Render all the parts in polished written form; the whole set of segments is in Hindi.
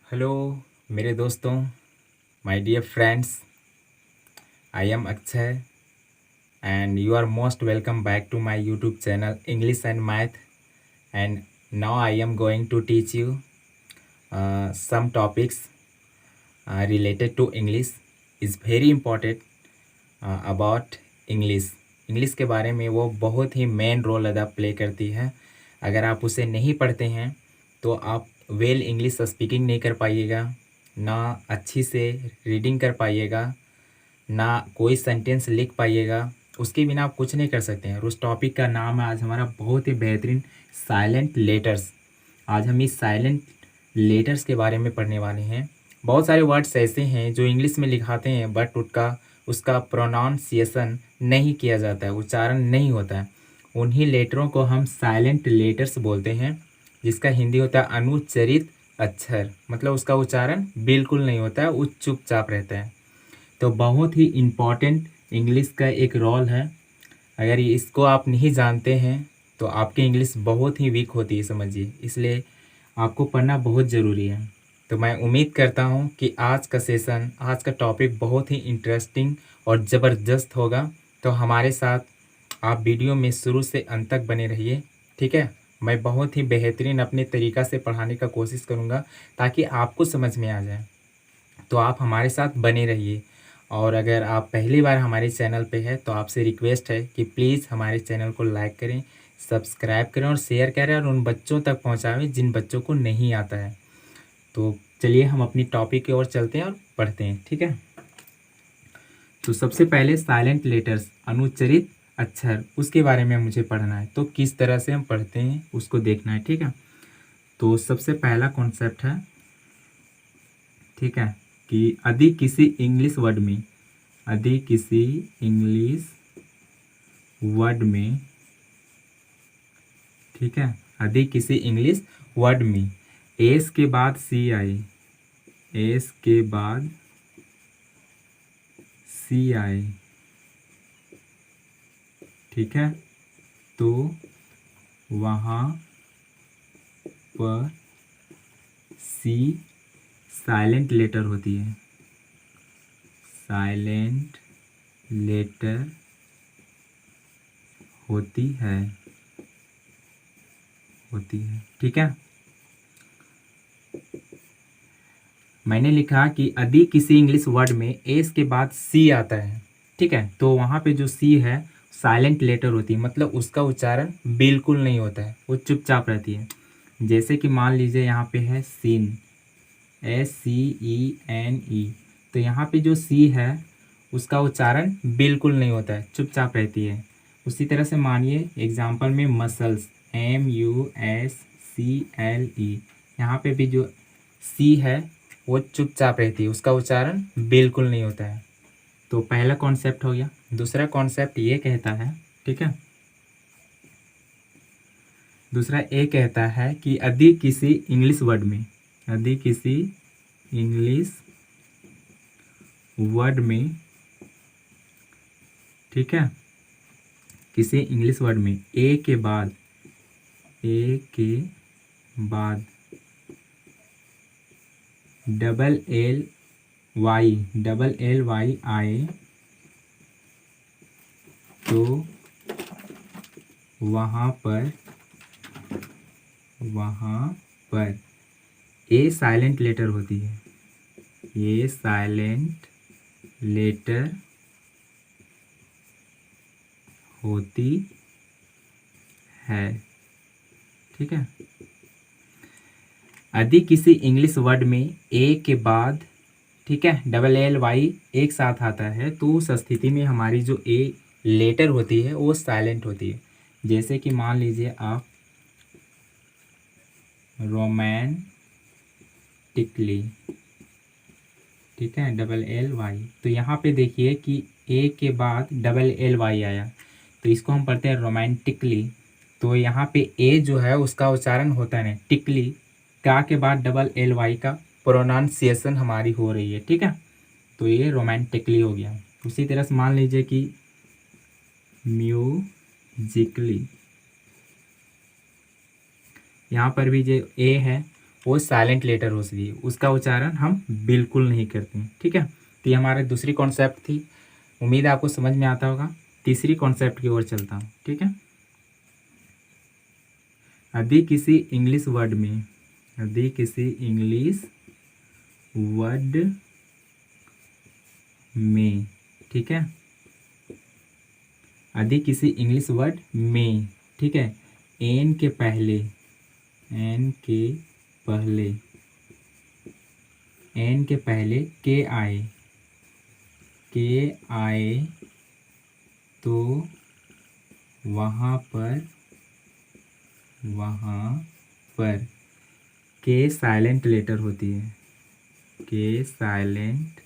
हेलो मेरे दोस्तों, my dear friends, I am Akshay and you are most welcome back to my YouTube channel English and Math. And now I am going to teach you some topics related to English. Is very important about English. English के बारे में वो बहुत ही मेन रोल अदा प्ले करती है। अगर आप उसे नहीं पढ़ते हैं तो आप वेल इंग्लिश स्पीकिंग नहीं कर पाइएगा, ना अच्छी से रीडिंग कर पाइएगा, ना कोई सेंटेंस लिख पाइएगा। उसके बिना आप कुछ नहीं कर सकते हैं। और उस टॉपिक का नाम है आज हमारा बहुत ही बेहतरीन साइलेंट लेटर्स। आज हम इस साइलेंट लेटर्स के बारे में पढ़ने वाले हैं। बहुत सारे वर्ड्स ऐसे हैं जो इंग्लिश में लिखाते हैं बट उसका प्रोनाउंसिएशन नहीं किया जाता है, उच्चारण नहीं होता है। उन्हीं लेटरों को हम साइलेंट लेटर्स बोलते हैं, जिसका हिंदी होता है अनुच्चरित अक्षर। मतलब उसका उच्चारण बिल्कुल नहीं होता है, वो चुपचाप रहता है। तो बहुत ही इम्पॉर्टेंट इंग्लिश का एक रोल है। अगर इसको आप नहीं जानते हैं तो आपकी इंग्लिश बहुत ही वीक होती है, समझिए। इसलिए आपको पढ़ना बहुत ज़रूरी है। तो मैं उम्मीद करता हूँ कि आज का टॉपिक बहुत ही इंटरेस्टिंग और ज़बरदस्त होगा। तो हमारे साथ आप वीडियो में शुरू से अंत तक बने रहिए, ठीक है। मैं बहुत ही बेहतरीन अपने तरीक़ा से पढ़ाने का कोशिश करूँगा ताकि आपको समझ में आ जाए। तो आप हमारे साथ बने रहिए। और अगर आप पहली बार हमारे चैनल पे है तो आपसे रिक्वेस्ट है कि प्लीज़ हमारे चैनल को लाइक करें, सब्सक्राइब करें और शेयर करें और उन बच्चों तक पहुंचाएं जिन बच्चों को नहीं आता है। तो चलिए हम अपनी टॉपिक की ओर चलते हैं और पढ़ते हैं, ठीक है। तो सबसे पहले साइलेंट लेटर्स, अनुच्चरित अक्षर, उसके बारे में मुझे पढ़ना है। तो किस तरह से हम पढ़ते हैं उसको देखना है, ठीक है। तो सबसे पहला कॉन्सेप्ट है, ठीक है, कि यदि किसी इंग्लिश वर्ड में ठीक है, यदि किसी इंग्लिश वर्ड में एस के बाद सी आए, ठीक है, तो वहाँ पर सी साइलेंट लेटर होती है। साइलेंट लेटर होती है, ठीक है। मैंने लिखा कि यदि किसी इंग्लिश वर्ड में एस के बाद सी आता है, ठीक है, तो वहाँ पे जो सी है साइलेंट लेटर होती है। मतलब उसका उच्चारण बिल्कुल नहीं होता है, वो चुपचाप रहती है। जैसे कि मान लीजिए यहाँ पे है सीन, SCENE, तो यहाँ पे जो सी है उसका उच्चारण बिल्कुल नहीं होता है, चुपचाप रहती है। उसी तरह से मानिए एग्जाम्पल में मसल्स, MUSCLE, यहाँ पे भी जो सी है वो चुपचाप रहती है, उसका उच्चारण बिल्कुल नहीं होता है। तो पहला कॉन्सेप्ट हो गया। दूसरा कॉन्सेप्ट ये कहता है, ठीक है, दूसरा ये कहता है कि यदि किसी इंग्लिश वर्ड में ठीक है, किसी इंग्लिश वर्ड में ए के बाद डबल एल वाई आए, तो वहाँ पर ए साइलेंट लेटर होती है। ये साइलेंट लेटर होती है, ठीक है। यदि किसी इंग्लिश वर्ड में ए के बाद, ठीक है, डबल एल वाई एक साथ आता है तो उस स्थिति में हमारी जो ए लेटर होती है वो साइलेंट होती है। जैसे कि मान लीजिए आप रोमांटिकली, ठीक है, डबल एल वाई, तो यहाँ पे देखिए कि ए के बाद डबल एल वाई आया, तो इसको हम पढ़ते हैं रोमांटिकली। तो यहाँ पे ए जो है उसका उच्चारण होता है टिकली, का के बाद डबल एल वाई का प्रोनाउंसिएशन हमारी हो रही है, ठीक है। तो ये रोमांटिकली हो गया। उसी तरह से मान लीजिए कि म्यूजिकली, यहाँ पर भी जो ए है वो साइलेंट लेटर होती है, उसका उच्चारण हम बिल्कुल नहीं करते हैं। ठीक है, तो ये हमारी दूसरी कॉन्सेप्ट थी। उम्मीद है आपको समझ में आता होगा। तीसरी कॉन्सेप्ट की ओर चलता हूँ। ठीक है, यदि किसी इंग्लिश वर्ड में, यदि किसी इंग्लिश वर्ड में, ठीक है, यदि किसी इंग्लिश वर्ड में, ठीक है, एन के पहले, एन के पहले, एन के पहले के आए, के आए, तो वहाँ पर, वहाँ पर के साइलेंट लेटर होती है, के साइलेंट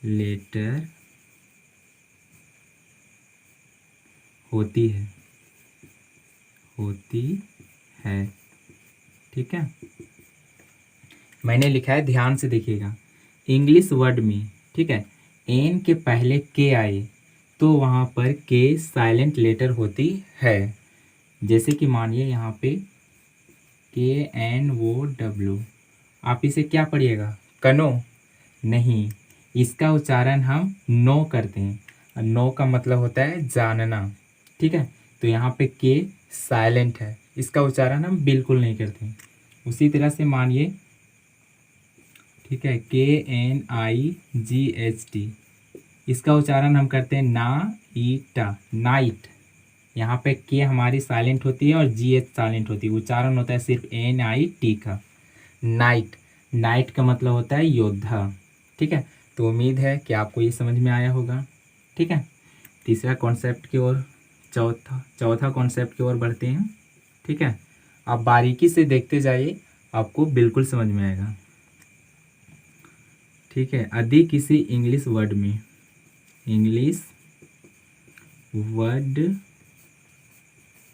लेटर होती है, होती है। ठीक है, मैंने लिखा है, ध्यान से देखिएगा। इंग्लिश वर्ड में, ठीक है, एन के पहले के आए तो वहाँ पर के साइलेंट लेटर होती है। जैसे कि मानिए यहाँ पे KNOW, आप इसे क्या पढ़िएगा, कनो नहीं, इसका उच्चारण हम नो करते हैं। नो का मतलब होता है जानना। ठीक है, तो यहाँ पे के साइलेंट है, इसका उच्चारण हम बिल्कुल नहीं करते हैं। उसी तरह से मानिए, ठीक है, KNIGHT, इसका उच्चारण हम करते हैं ना ईटा, नाइट। यहाँ पे के हमारी साइलेंट होती है और GH साइलेंट होती है, उच्चारण होता है सिर्फ NIT का, नाइट। नाइट का मतलब होता है योद्धा। ठीक है, तो उम्मीद है कि आपको ये समझ में आया होगा। ठीक है, तीसरा कॉन्सेप्ट की ओर, चौथा कॉन्सेप्ट की ओर बढ़ते हैं। ठीक है, आप बारीकी से देखते जाइए, आपको बिल्कुल समझ में आएगा। ठीक है, यदि किसी इंग्लिश वर्ड में, इंग्लिश वर्ड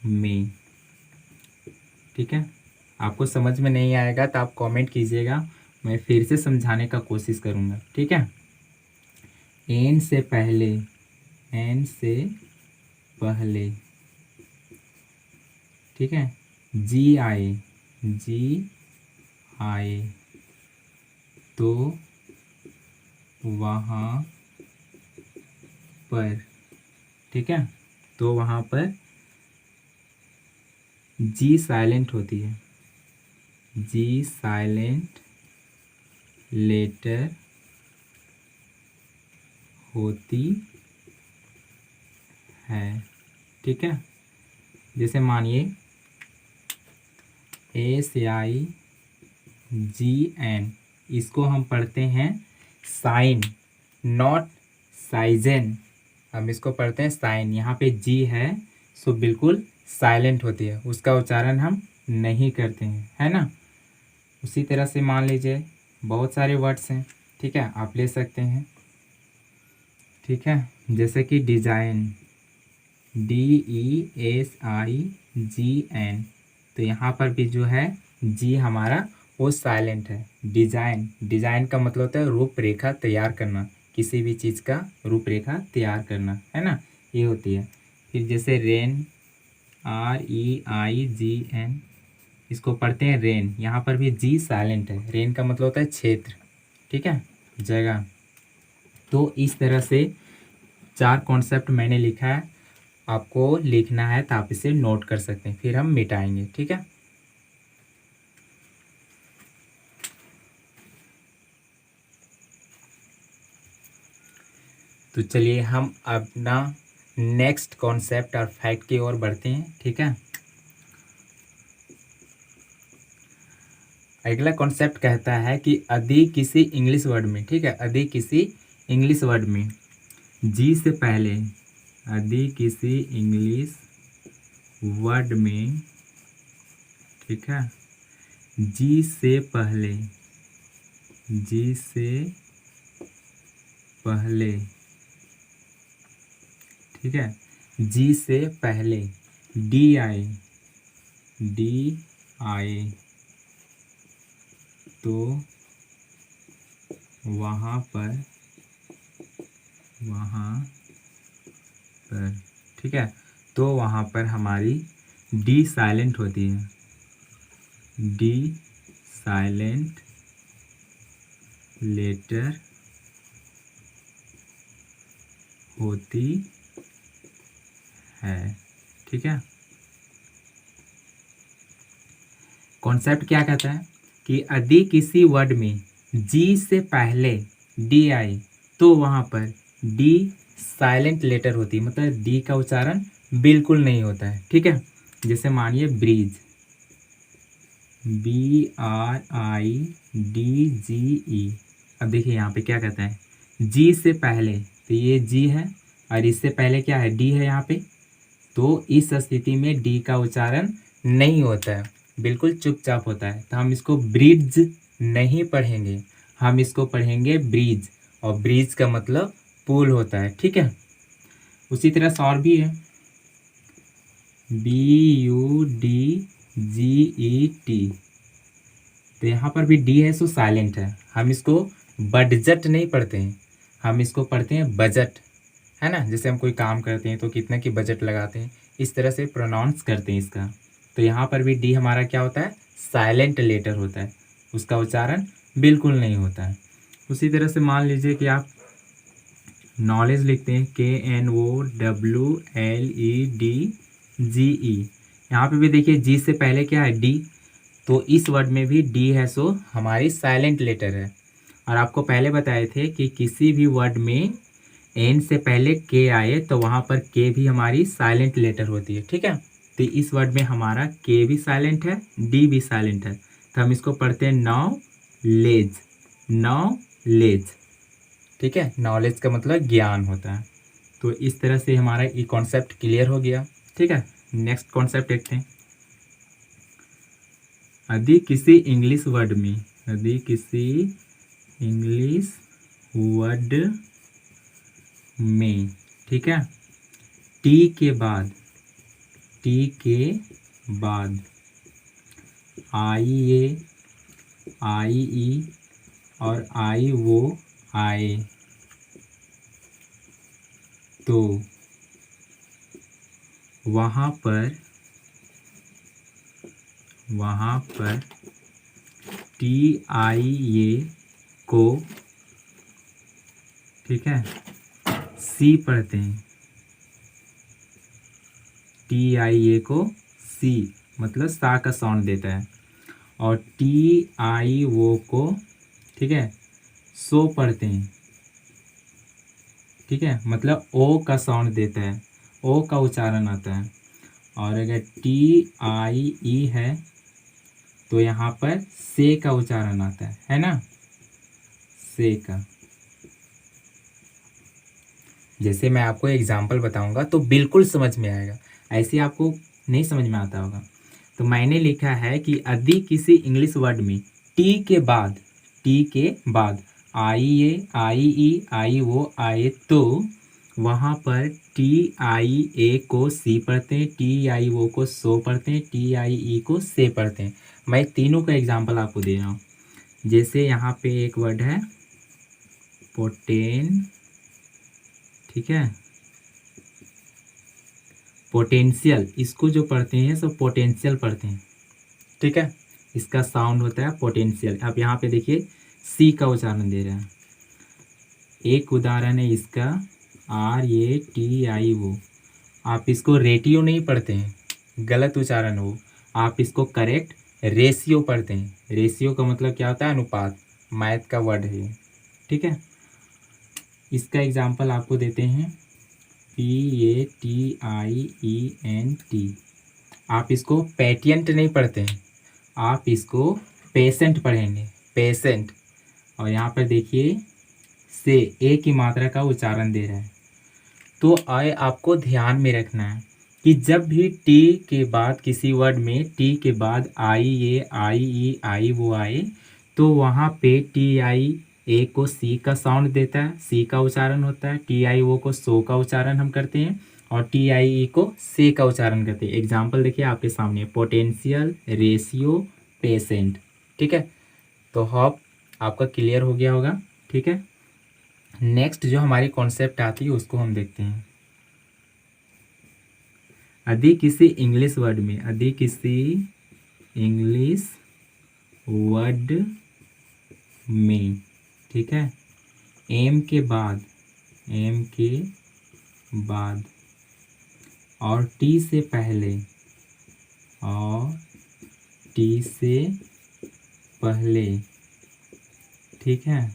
में, ठीक है, आपको समझ में नहीं आएगा तो आप कमेंट कीजिएगा, मैं फिर से समझाने का कोशिश करूँगा। ठीक है, एन से पहले, एन से पहले, ठीक है, जी आए, जी आए, तो वहाँ पर, ठीक है, तो वहाँ पर जी साइलेंट होती है, जी साइलेंट लेटर होती है। ठीक है, जैसे मानिए SIGN, इसको हम पढ़ते हैं साइन, नॉट साइजेन, हम इसको पढ़ते हैं साइन। यहाँ पे जी है सो बिल्कुल साइलेंट होती है, उसका उच्चारण हम नहीं करते हैं, है ना। उसी तरह से मान लीजिए बहुत सारे वर्ड्स हैं, ठीक है, आप ले सकते हैं। ठीक है, जैसे कि डिज़ाइन, DESIGN, तो यहाँ पर भी जो है जी हमारा वो साइलेंट है। डिज़ाइन, डिज़ाइन का मतलब होता है रूपरेखा तैयार करना, किसी भी चीज़ का रूपरेखा तैयार करना, है ना, ये होती है। फिर जैसे रेन, REIGN, इसको पढ़ते हैं रेन, यहाँ पर भी जी साइलेंट है। रेन का मतलब होता है क्षेत्र, ठीक है, जगह। तो इस तरह से 4 कॉन्सेप्ट मैंने लिखा है, आपको लिखना है तो आप इसे नोट कर सकते हैं, फिर हम मिटाएंगे। ठीक है, तो चलिए हम अपना नेक्स्ट कॉन्सेप्ट और फैक्ट की ओर बढ़ते हैं। ठीक है, अगला कॉन्सेप्ट कहता है कि यदि किसी इंग्लिश वर्ड में, ठीक है, यदि किसी इंग्लिश वर्ड में जी से पहले, यदि किसी इंग्लिश वर्ड में, ठीक है, जी से पहले, जी से पहले, ठीक है, जी से पहले डी आए, डी आए, तो वहाँ पर, वहाँ पर, ठीक है, तो वहाँ पर हमारी डी साइलेंट होती है, डी साइलेंट लेटर होती है। ठीक है, कॉन्सेप्ट क्या कहता है कि यदि किसी वर्ड में जी से पहले डी आए तो वहाँ पर डी साइलेंट लेटर होती है, मतलब डी का उच्चारण बिल्कुल नहीं होता है। ठीक है, जैसे मानिए ब्रीज, BRIDGE। अब देखिए यहाँ पे क्या कहता है, जी से पहले, तो ये जी है और इससे पहले क्या है, डी है यहाँ पे, तो इस स्थिति में डी का उच्चारण नहीं होता है, बिल्कुल चुपचाप होता है। तो हम इसको ब्रिज नहीं पढ़ेंगे, हम इसको पढ़ेंगे ब्रिज, और ब्रिज का मतलब पुल होता है। ठीक है, उसी तरह से और भी है, BUDGET, तो यहाँ पर भी डी है सो साइलेंट है, हम इसको बडजट नहीं पढ़ते हैं, हम इसको पढ़ते हैं बजट, है ना। जैसे हम कोई काम करते हैं तो कितना की बजट लगाते हैं, इस तरह से प्रोनाउंस करते हैं इसका। तो यहाँ पर भी डी हमारा क्या होता है, साइलेंट लेटर होता है, उसका उच्चारण बिल्कुल नहीं होता है। उसी तरह से मान लीजिए कि आप नॉलेज लिखते हैं, KNOWLEDGE, यहाँ पे भी देखिए जी से पहले क्या है, डी, तो इस वर्ड में भी डी है सो हमारी साइलेंट लेटर है। और आपको पहले बताए थे कि किसी भी वर्ड में एन से पहले के आए तो वहाँ पर के भी हमारी साइलेंट लेटर होती है। ठीक है, तो इस वर्ड में हमारा के भी साइलेंट है, डी भी साइलेंट है, तो हम इसको पढ़ते हैं नॉलेज, नॉलेज। ठीक है, नॉलेज का मतलब ज्ञान होता है। तो इस तरह से हमारा ये कॉन्सेप्ट क्लियर हो गया। ठीक है, नेक्स्ट कॉन्सेप्ट देखते हैं। यदि किसी इंग्लिश वर्ड में, यदि किसी इंग्लिश वर्ड में, ठीक है, टी के बाद आई ए, आई ई और आई वो आए तो वहाँ पर TIA को, ठीक है, सी पढ़ते हैं, TIA को सी मतलब सा का साउंड देता है, और TIO को, ठीक है, सो पढ़ते हैं। ठीक है, मतलब ओ का साउंड देता है, ओ का उच्चारण आता है। और अगर TIE है तो यहाँ पर से का उच्चारण आता है ना, से का। जैसे मैं आपको एग्जाम्पल बताऊंगा तो बिल्कुल समझ में आएगा, ऐसे आपको नहीं समझ में आता होगा। तो मैंने लिखा है कि यदि किसी इंग्लिश वर्ड में टी के बाद आई ए, आई ई, आई वो आए तो वहाँ पर TIA को सी पढ़ते हैं, TIO को सो पढ़ते हैं, TIE को से पढ़ते हैं। मैं तीनों का एग्जाम्पल आपको दे रहा हूँ। जैसे यहाँ पे एक वर्ड है पोटेन, ठीक है, पोटेंशियल, इसको जो पढ़ते हैं सब पोटेंशियल पढ़ते हैं। ठीक है, इसका साउंड होता है पोटेंशियल। आप यहाँ पे देखिए सी का उच्चारण दे रहे हैं। एक उदाहरण है इसका RATIO, आप इसको रेटियो नहीं पढ़ते हैं, गलत उच्चारण हो, आप इसको करेक्ट रेशियो पढ़ते हैं। रेशियो का मतलब क्या होता है, अनुपात, मैथ का वर्ड है ये। ठीक है, इसका एग्जाम्पल आपको देते हैं PATIENT, आप इसको पेटिएंट नहीं पढ़ते हैं, आप इसको पेशेंट पढ़ेंगे, पेशेंट। और यहाँ पर देखिए से ए की मात्रा का उच्चारण दे रहा है। तो आए आपको ध्यान में रखना है कि जब भी टी के बाद किसी वर्ड में टी के बाद आई ए, आई ई, आई वो आए तो वहाँ पे TIA को सी का साउंड देता है, सी का उच्चारण होता है, TIO को सो का उच्चारण हम करते हैं, और TIE को से का उच्चारण करते हैं। एग्जाम्पल देखिए आपके सामने, पोटेंशियल, रेशियो, पेशेंट। ठीक है, तो होप आपका क्लियर हो गया होगा। ठीक है, नेक्स्ट जो हमारी कॉन्सेप्ट आती है उसको हम देखते हैं। यदि किसी इंग्लिश वर्ड में, यदि किसी इंग्लिश वर्ड में, ठीक है। एम के बाद, एम के बाद और टी से पहले, और टी से पहले, ठीक है।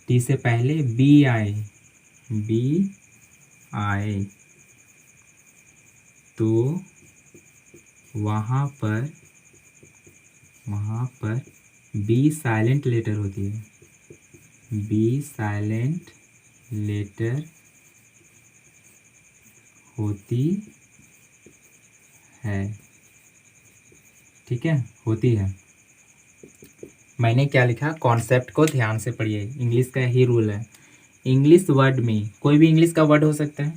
टी से पहले बी आए, बी आए तो वहाँ पर बी साइलेंट लेटर होती है, बी साइलेंट लेटर होती है, ठीक है, होती है। मैंने क्या लिखा, कॉन्सेप्ट को ध्यान से पढ़िए, इंग्लिश का यही रूल है। इंग्लिश वर्ड में कोई भी इंग्लिश का वर्ड हो सकता है,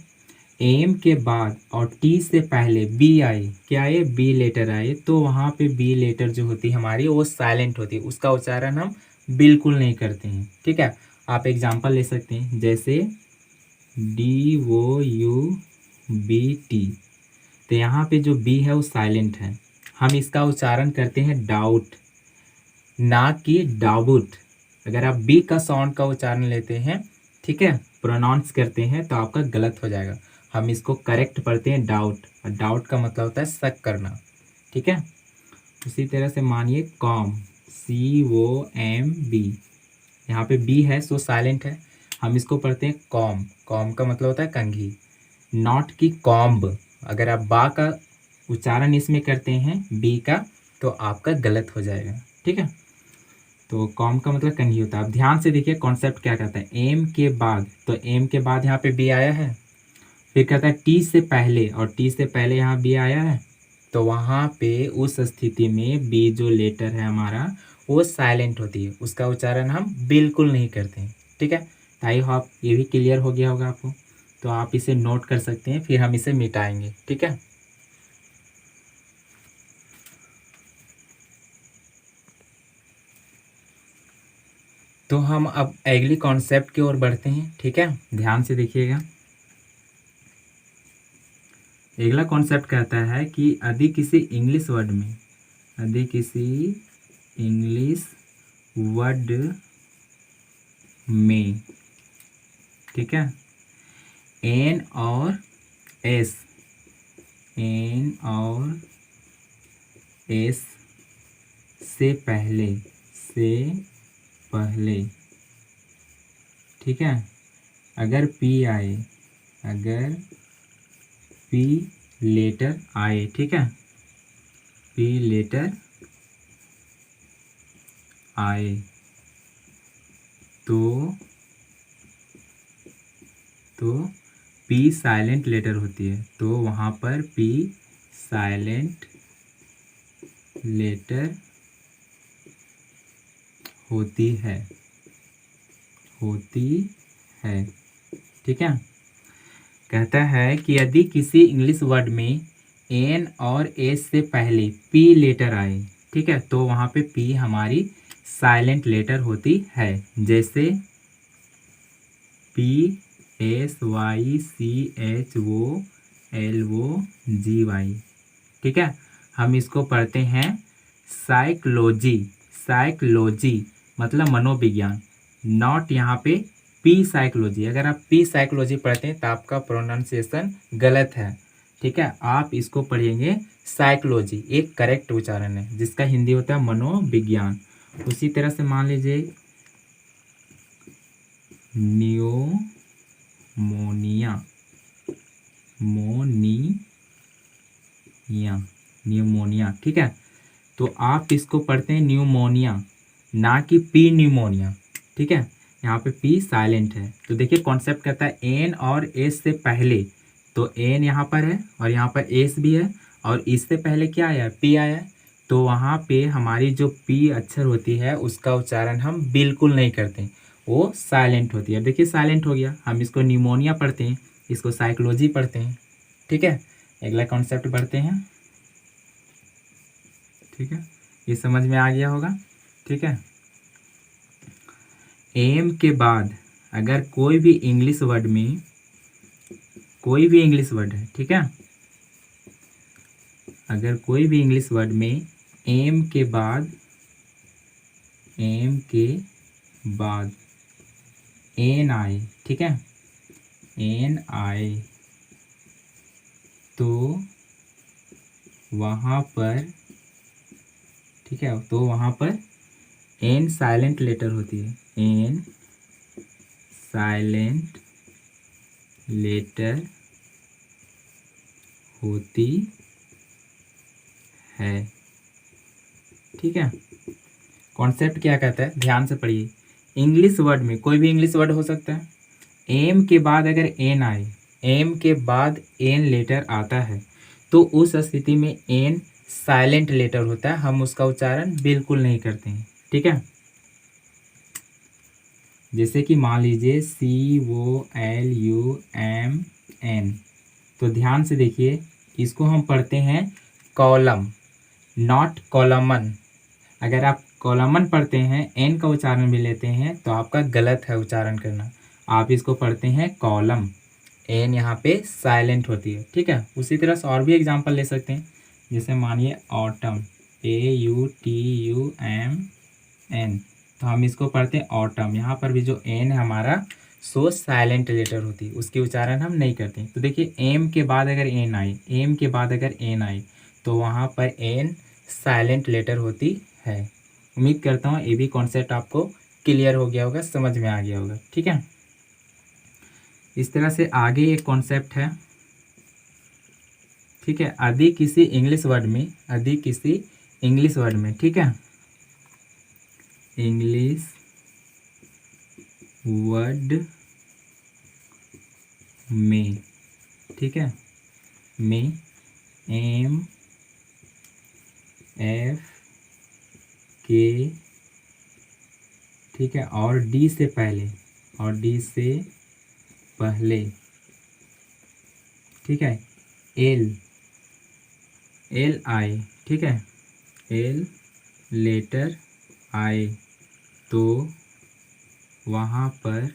एम के बाद और टी से पहले बी आए, क्या आए, बी लेटर आए, तो वहाँ पे बी लेटर जो होती है हमारी वो साइलेंट होती है, उसका उच्चारण हम बिल्कुल नहीं करते हैं, ठीक है। आप एग्जांपल ले सकते हैं, जैसे DOUBT, तो यहाँ पे जो बी है वो साइलेंट है, हम इसका उच्चारण करते हैं डाउट, ना कि डाउट। अगर आप बी का साउंड का उच्चारण लेते हैं, ठीक है, प्रोनाउंस करते हैं, तो आपका गलत हो जाएगा। हम इसको करेक्ट पढ़ते हैं डाउट, और डाउट का मतलब होता है शक करना, ठीक है। उसी तरह से मानिए कॉम, COMB, यहाँ पे बी है सो साइलेंट है, हम इसको पढ़ते हैं कॉम, कॉम का मतलब होता है कंघी, नॉट की कॉम्ब। अगर आप बा का उच्चारण इसमें करते हैं बी का, तो आपका गलत हो जाएगा, ठीक है। तो कॉम का मतलब कंघी होता है। आप ध्यान से देखिए कॉन्सेप्ट क्या कहता है, एम के बाद, तो एम के बाद यहाँ पे बी आया है, फिर कहता है टी से पहले, और टी से पहले यहाँ बी आया है, तो वहाँ पे उस स्थिति में बी जो लेटर है हमारा वो साइलेंट होती है, उसका उच्चारण हम बिल्कुल नहीं करते हैं, ठीक है। आई होप ये भी क्लियर हो गया होगा आपको, तो आप इसे नोट कर सकते हैं, फिर हम इसे मिटाएंगे, ठीक है। तो हम अब अगली कॉन्सेप्ट की ओर बढ़ते हैं, ठीक है, ध्यान से देखिएगा। अगला कॉन्सेप्ट कहता है कि यदि किसी इंग्लिश वर्ड में, यदि किसी इंग्लिश वर्ड में, ठीक है, एन और एस, एन और एस से पहले, ठीक है, अगर पी आए, अगर पी लेटर आए, ठीक है, पी लेटर आए तो पी साइलेंट लेटर होती है, तो वहाँ पर पी साइलेंट लेटर होती है, ठीक है। कहता है कि यदि किसी इंग्लिश वर्ड में एन और एस से पहले पी लेटर आए, ठीक है, तो वहाँ पे पी हमारी साइलेंट लेटर होती है, जैसे PSYCHOLOGY, ठीक है। हम इसको पढ़ते हैं साइकोलॉजी, साइकोलॉजी मतलब मनोविज्ञान, नॉट यहाँ पे पी साइकोलॉजी। अगर आप पी साइकोलॉजी पढ़ते हैं तो आपका प्रोनाउंसिएशन गलत है, ठीक है। आप इसको पढ़ेंगे साइकोलॉजी, एक करेक्ट उच्चारण है, जिसका हिंदी होता है मनोविज्ञान। उसी तरह से मान लीजिए न्यूमोनिया, न्यूमोनिया, ठीक है, तो आप इसको पढ़ते हैं न्यूमोनिया, ना कि पी न्यूमोनिया, ठीक है। यहाँ पे पी साइलेंट है, तो देखिए कॉन्सेप्ट कहता है एन और एस से पहले, तो एन यहाँ पर है और यहाँ पर एस भी है, और इससे पहले क्या आया, पी आया है, तो वहाँ पे हमारी जो पी अक्षर होती है उसका उच्चारण हम बिल्कुल नहीं करते, वो साइलेंट होती है। देखिए साइलेंट हो गया, हम इसको न्यूमोनिया पढ़ते हैं, इसको साइकोलॉजी पढ़ते हैं, ठीक है। अगला कॉन्सेप्ट पढ़ते हैं, ठीक है, ये समझ में आ गया होगा, ठीक है। एम के बाद अगर कोई भी इंग्लिश वर्ड में, कोई भी इंग्लिश वर्ड है, ठीक है, अगर कोई भी इंग्लिश वर्ड में एम के बाद एम के बाद एन आए, ठीक है, एन आए तो वहाँ पर, ठीक है, तो वहाँ पर एन साइलेंट लेटर होती है, एन साइलेंट लेटर होती है, ठीक है। कॉन्सेप्ट क्या कहता है, ध्यान से पढ़िए। इंग्लिश वर्ड में कोई भी इंग्लिश वर्ड हो सकता है, एम के बाद अगर एन आए, एम के बाद एन लेटर आता है तो उस स्थिति में एन साइलेंट लेटर होता है, हम उसका उच्चारण बिल्कुल नहीं करते हैं, ठीक है। जैसे कि मान लीजिए COLUMN, तो ध्यान से देखिए, इसको हम पढ़ते हैं कॉलम, नॉट कॉलमन। अगर आप कॉलमन पढ़ते हैं, एन का उच्चारण भी लेते हैं, तो आपका गलत है उच्चारण करना। आप इसको पढ़ते हैं कॉलम, एन यहाँ पे साइलेंट होती है, ठीक है। उसी तरह से और भी एग्जांपल ले सकते हैं, जैसे मानिए ऑटम, AUTUMN, तो हम इसको पढ़ते हैं ऑटम। यहाँ पर भी जो एन है हमारा, सो साइलेंट लेटर होती है, उसकी उच्चारण हम नहीं करते। तो देखिए, एम के बाद अगर एन आए, एम के बाद अगर एन आए तो वहाँ पर एन साइलेंट लेटर होती है। उम्मीद करता हूँ ये भी कॉन्सेप्ट आपको क्लियर हो गया होगा, समझ में आ गया होगा, ठीक है। इस तरह से आगे एक कॉन्सेप्ट है, ठीक है, अधिक किसी इंग्लिश वर्ड में, अधिक किसी इंग्लिश वर्ड में, ठीक है, इंग्लिश वर्ड में, ठीक है, में MFK, ठीक है, और डी से पहले, और डी से पहले, ठीक है, एल आए, ठीक है, एल लेटर आए तो वहाँ पर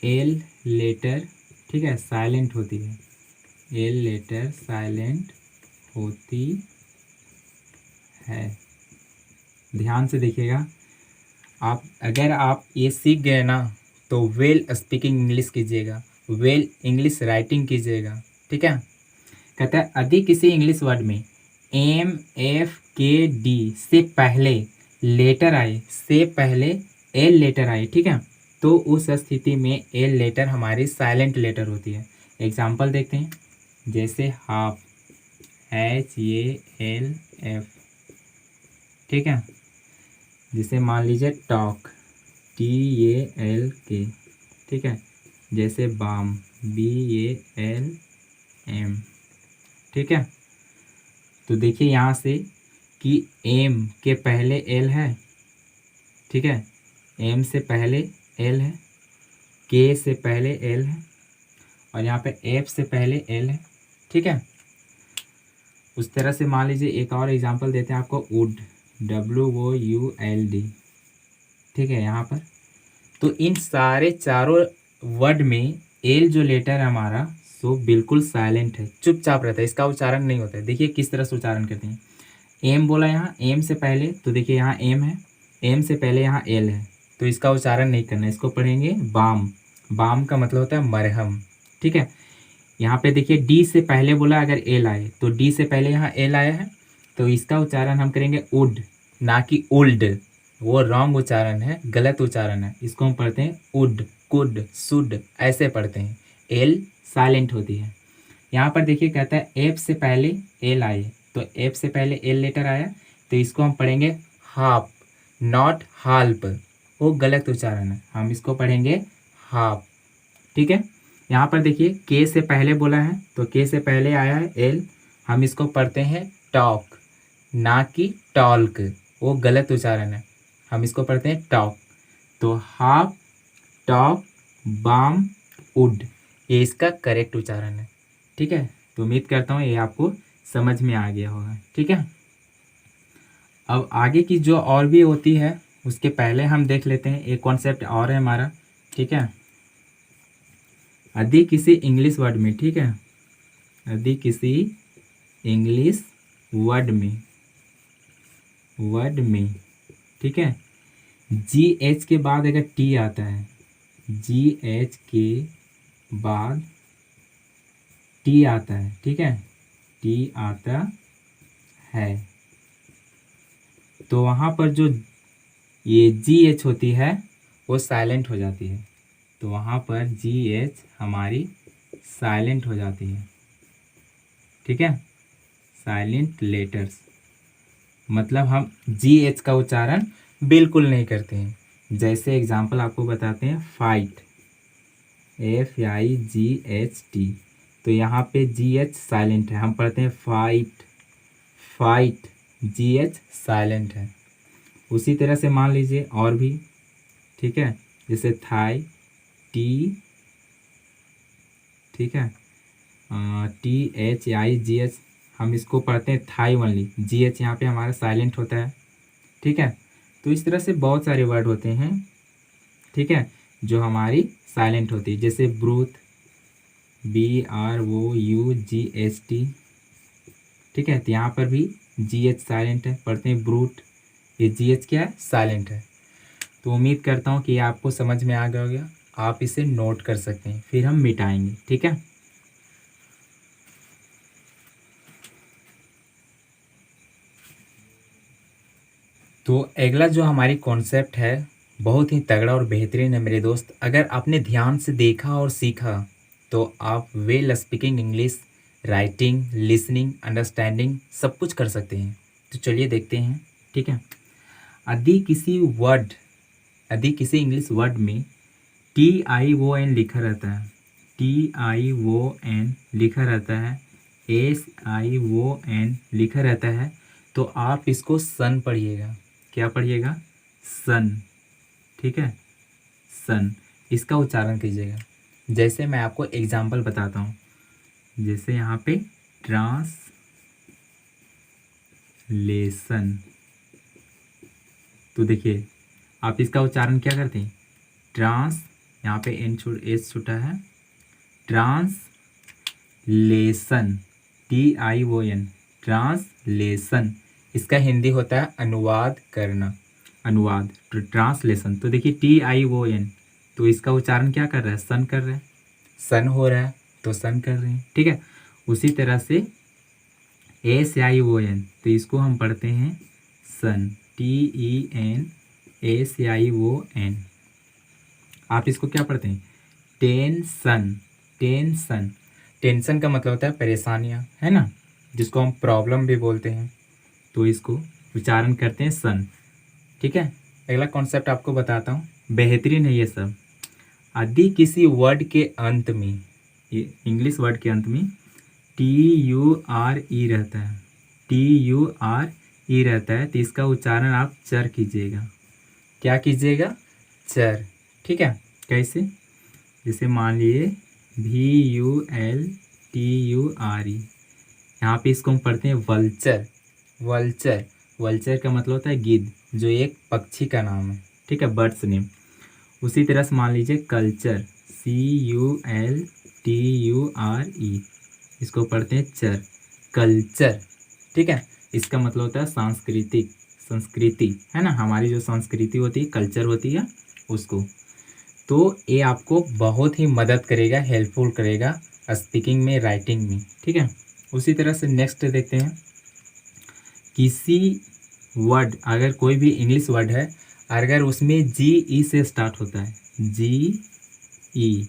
एल लेटर, ठीक है, साइलेंट होती है, एल लेटर साइलेंट होती है। ध्यान से देखिएगा, आप अगर आप ये सीख गए ना, तो वेल स्पीकिंग इंग्लिश कीजिएगा, वेल इंग्लिश राइटिंग कीजिएगा, ठीक है। कहता है यदि किसी इंग्लिश वर्ड में MFKD से पहले लेटर आए, से पहले एल लेटर आए, ठीक है, तो उस स्थिति में एल लेटर हमारी साइलेंट लेटर होती है। एग्जाम्पल देखते हैं, जैसे हाफ, HALF, ठीक है, जैसे मान लीजिए टॉक, TALK, ठीक है, जैसे बाम, BALM, ठीक है। तो देखिए यहाँ से कि एम के पहले एल है, ठीक है, एम से पहले एल है, के से पहले एल है, और यहाँ पे एफ से पहले एल है, ठीक है। उस तरह से मान लीजिए एक और एग्जांपल देते हैं आपको, वुड, WOULD, ठीक है, यहाँ पर तो इन सारे चारों वर्ड में एल जो लेटर है हमारा, सो बिल्कुल साइलेंट है, चुपचाप रहता है, इसका उच्चारण नहीं होता है। देखिए किस तरह से उच्चारण करते हैं, एम बोला यहाँ, एम से पहले, तो देखिए यहाँ एम है, एम से पहले यहाँ एल है, तो इसका उच्चारण नहीं करना, इसको पढ़ेंगे बाम, बाम का मतलब होता है मरहम, ठीक है। यहाँ पे देखिए डी से पहले बोला अगर एल आए, तो डी से पहले यहाँ एल आया है, तो इसका उच्चारण हम करेंगे उड, ना कि ओल्ड, वो रॉन्ग उच्चारण है, गलत उच्चारण है, इसको हम पढ़ते हैं उड, कुड, सुड, ऐसे पढ़ते हैं, एल साइलेंट होती है। यहाँ पर देखिए कहता है एफ से पहले एल आए, तो एफ से पहले एल लेटर आया, तो इसको हम पढ़ेंगे हाफ, नॉट हाल्प, वो गलत उच्चारण है, हम इसको पढ़ेंगे हाफ, ठीक है। यहाँ पर देखिए के से पहले बोला है, तो के से पहले आया है एल, हम इसको पढ़ते हैं टॉक, ना कि टॉल्क, वो गलत उच्चारण है, हम इसको पढ़ते हैं टॉक। तो हाफ, टॉक, बाम, वुड, ये इसका करेक्ट उच्चारण है, ठीक है। तो उम्मीद करता हूँ ये आपको समझ में आ गया होगा, ठीक है। अब आगे की जो और भी होती है, उसके पहले हम देख लेते हैं एक कॉन्सेप्ट और है हमारा, ठीक है। यदि किसी इंग्लिश वर्ड में, ठीक है, यदि किसी इंग्लिश वर्ड में वर्ड में, ठीक है। जी एच के बाद अगर टी आता है, जी एच के बाद टी आता है, ठीक है, टी आता है, तो वहाँ पर जो ये जी एच होती है वो साइलेंट हो जाती है। तो वहाँ पर जी एच हमारी साइलेंट हो जाती है, ठीक है। साइलेंट लेटर्स मतलब हम जी एच का उच्चारण बिल्कुल नहीं करते हैं। जैसे एग्जांपल आपको बताते हैं, फाइट, FIGHT, तो यहाँ पे जी एच साइलेंट है, हम पढ़ते हैं फाइट, फाइट, जी एच साइलेंट है। उसी तरह से मान लीजिए और भी, ठीक है, जैसे थाई, टी, ठीक है, THIGH, हम इसको पढ़ते हैं थाई ओनली, जी एच यहाँ पे हमारा साइलेंट होता है, ठीक है। तो इस तरह से बहुत सारे वर्ड होते हैं, ठीक है, जो हमारी साइलेंट होती है। जैसे ब्रूथ, BROUGHT, ठीक है, तो यहाँ पर भी जी एच साइलेंट है, पढ़ते हैं ब्रूट, ये जी एच क्या है, साइलेंट है। तो उम्मीद करता हूँ कि आपको समझ में आ गया होगा, आप इसे नोट कर सकते हैं, फिर हम मिटाएंगे, ठीक है। तो अगला जो हमारी कॉन्सेप्ट है बहुत ही तगड़ा और बेहतरीन है मेरे दोस्त। अगर आपने ध्यान से देखा और सीखा तो आप well speaking English, writing, listening, understanding सब कुछ कर सकते हैं। तो चलिए देखते हैं, ठीक है। यदि किसी इंग्लिश वर्ड में TION लिखा रहता है, TION लिखा रहता है, SION लिखा रहता है, तो आप इसको सन पढ़िएगा। क्या पढ़िएगा? सन, ठीक है, सन, इसका उच्चारण कीजिएगा। जैसे मैं आपको एग्जाम्पल बताता हूँ, जैसे यहाँ पे ट्रांसलेशन, तो देखिए आप इसका उच्चारण क्या करते हैं, ट्रांस, यहाँ पे एस छूटा है, ट्रांसलेशन, TION, ट्रांसलेशन, इसका हिंदी होता है अनुवाद करना, अनुवाद, ट्रांसलेशन। तो देखिए TION, तो इसका उच्चारण क्या कर रहा है, सन कर रहा है, सन हो रहा है, तो सन कर रहे हैं, ठीक है। उसी तरह से SION, तो इसको हम पढ़ते हैं सन, TENSION। आप इसको क्या पढ़ते हैं, टेंशन, टेंशन, टेंशन का मतलब होता है परेशानियां, है ना, जिसको हम प्रॉब्लम भी बोलते हैं। तो इसको उच्चारण करते हैं सन, ठीक है। अगला कॉन्सेप्ट आपको बताता हूँ, बेहतरीन है ये सब। यदि किसी वर्ड के अंत में, ये इंग्लिश वर्ड के अंत में TURE रहता है, TURE रहता है, तो इसका उच्चारण आप चर कीजिएगा। क्या कीजिएगा, चर, ठीक है। कैसे, जैसे मान लीजिए VULTURE, यहाँ पे इसको हम पढ़ते हैं वल्चर, वल्चर, वल्चर का मतलब होता है गिद्ध, जो एक पक्षी का नाम है, ठीक है, बर्ड्स नेम। उसी तरह से मान लीजिए कल्चर, CULTURE, इसको पढ़ते हैं चर, कल्चर, ठीक है। इसका मतलब होता है सांस्कृतिक, संस्कृति, है ना, हमारी जो संस्कृति होती है, कल्चर होती है, उसको। तो ये आपको बहुत ही मदद करेगा, हेल्पफुल करेगा स्पीकिंग में, राइटिंग में, ठीक है। उसी तरह से नेक्स्ट देखते हैं, किसी वर्ड, अगर कोई भी इंग्लिश वर्ड है, अगर उसमें GE से स्टार्ट होता है, GE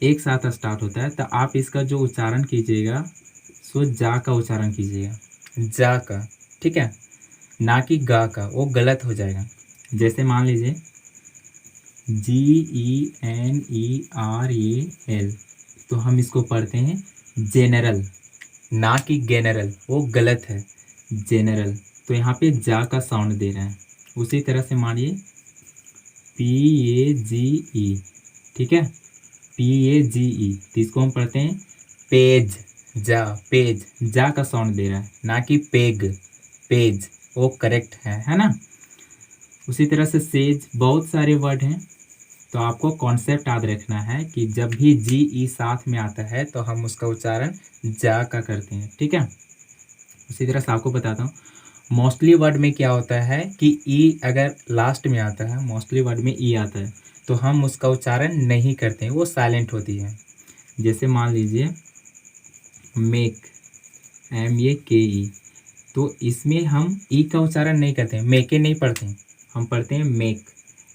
एक साथ स्टार्ट होता है, तो आप इसका जो उच्चारण कीजिएगा सो जा का उच्चारण कीजिएगा, जा का, ठीक है, ना कि गा का, वो गलत हो जाएगा। जैसे मान लीजिए GENERAL, तो हम इसको पढ़ते हैं जेनरल, ना कि general, वो गलत है, जेनरल, तो यहाँ पे जा का साउंड दे रहा है। उसी तरह से मानिए PAGE, ठीक है, PAGE, तो इसको हम पढ़ते हैं पेज, जा, पेज, जा का साउंड दे रहा है, ना कि पेग, पेज, वो करेक्ट है ना। उसी तरह से सेज, बहुत सारे वर्ड हैं, तो आपको कॉन्सेप्ट याद रखना है कि जब भी GE साथ में आता है तो हम उसका उच्चारण जा का करते हैं, ठीक है। उसी तरह से आपको बताता हूँ, मोस्टली वर्ड में क्या होता है कि ई अगर लास्ट में आता है, मोस्टली वर्ड में ई आता है तो हम उसका उच्चारण नहीं करते हैं, वो साइलेंट होती है। जैसे मान लीजिए मेक, MEKE, तो इसमें हम ई का उच्चारण नहीं करते हैं, मेके नहीं पढ़ते हैं, हम पढ़ते हैं मेक।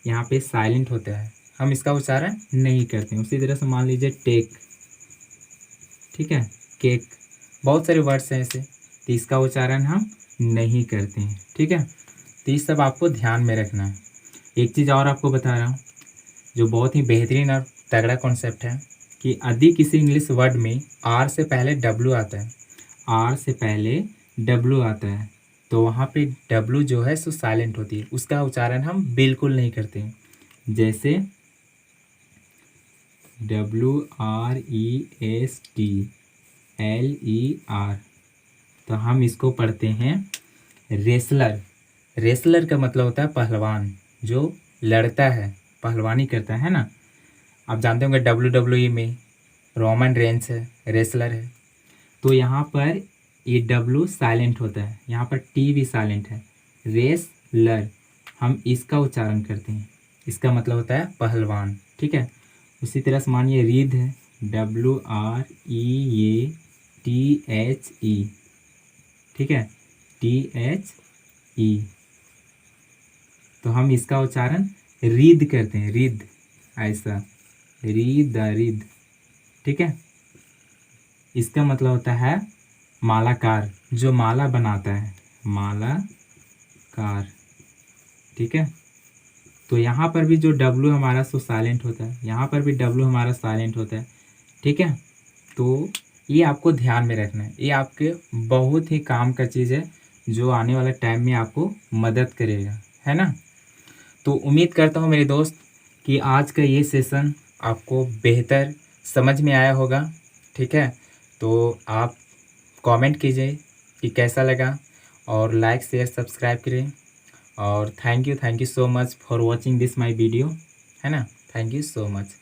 यहाँ पे साइलेंट होता है, हम इसका उच्चारण नहीं करते हैं। उसी तरह से मान लीजिए टेक, ठीक है, केक, बहुत सारे वर्ड्स हैं ऐसे, तो इसका उच्चारण हम नहीं करते हैं, ठीक है। तो ये सब आपको ध्यान में रखना है। एक चीज़ और आपको बता रहा हूँ जो बहुत ही बेहतरीन और तगड़ा कॉन्सेप्ट है कि यदि किसी इंग्लिश वर्ड में आर से पहले डब्ल्यू आता है, आर से पहले डब्ल्यू आता है, तो वहाँ पे डब्ल्यू जो है सो साइलेंट होती है, उसका उच्चारण हम बिल्कुल नहीं करते हैं। जैसे WRESTLER, तो हम इसको पढ़ते हैं रेसलर। रेसलर का मतलब होता है पहलवान, जो लड़ता है, पहलवानी करता है ना। आप जानते होंगे WWE में रोमन रेंस है, रेसलर है। तो यहाँ पर ये डब्लू साइलेंट होता है, यहाँ पर टी भी साइलेंट है, रेसलर, हम इसका उच्चारण करते हैं, इसका मतलब होता है पहलवान, ठीक है। उसी तरह से मानिए रीध है, WREATHE, ठीक है, THE, तो हम इसका उच्चारण रीद करते हैं, रीद, ऐसा रीद, ठीक है। इसका मतलब होता है मालाकार, जो माला बनाता है, मालाकार, ठीक है। तो यहाँ पर भी जो डब्लू हमारा सो साइलेंट होता है, यहाँ पर भी डब्लू हमारा साइलेंट होता है, ठीक है। तो ये आपको ध्यान में रखना है, ये आपके बहुत ही काम का चीज़ है जो आने वाले टाइम में आपको मदद करेगा, है ना। तो उम्मीद करता हूँ मेरे दोस्त कि आज का ये सेशन आपको बेहतर समझ में आया होगा, ठीक है। तो आप कमेंट कीजिए कि कैसा लगा, और लाइक शेयर सब्सक्राइब करें। और thank you so much for watching this my video, है ना। Thank you so much.